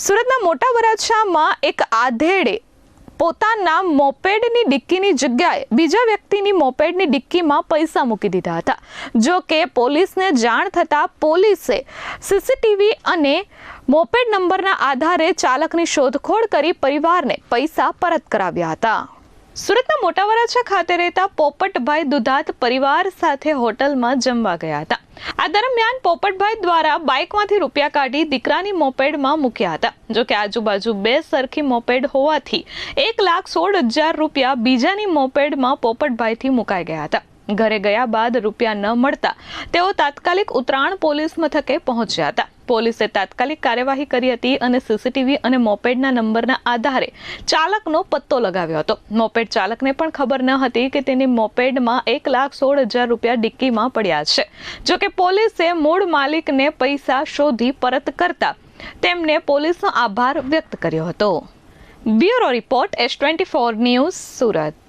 સુરતના મોટા વરાછામાં એક આધેડે પોતાના મોપેડની ડિક્કીની જગ્યાએ બીજા વ્યક્તિની મોપેડની ડિક્કીમાં પૈસા મૂકી દીધા હતા। જો કે પોલીસને જાણ થતાં પોલીસે સીસીટીવી અને મોપેડ નંબરના આધારે ચાલકની શોધખોળ કરી પરિવારને પૈસા પરત કરાવ્યા હતા। સુરતના મોટા વરાછા ખાતે રહેતા પોપટભાઈ દુધાત પરિવાર સાથે હોટલમાં જમવા ગયા હતા। આ દરમિયાન પોપટભાઈ દ્વારા બાઇકમાંથી રૂપિયા કાઢી દીકરાની મોપેડમાં મૂક્યા હતા। જો કે આજુબાજુ બે સરખી મોપેડ હોવાથી 1,16,000 રૂપિયા બીજાની મોપેડમાં પોપટભાઈથી મુકાઈ ગયા હતા। ઘરે ગયા બાદ રૂપિયા ન મળતા તેઓ તાત્કાલિક ઉતરાણ પોલીસ મથકે પહોંચ્યા હતા। પોલીસે તાત્કાલિક કાર્યવાહી કરી હતી અને સીસીટીવી અને મોપેડના નંબરના આધારે ચાલકનો પત્તો લગાવ્યો હતો। મોપેડ ચાલકને પણ ખબર ન હતી કે તેની મોપેડમાં 1,16,000 રૂપિયા ડિક્કીમાં પડ્યા છે। જો કે પોલીસે મૂળ માલિકને પૈસા શોધી પરત કરતા તેમને પોલીસનો આભાર વ્યક્ત કર્યો હતો। Bureau report S24 news Surat.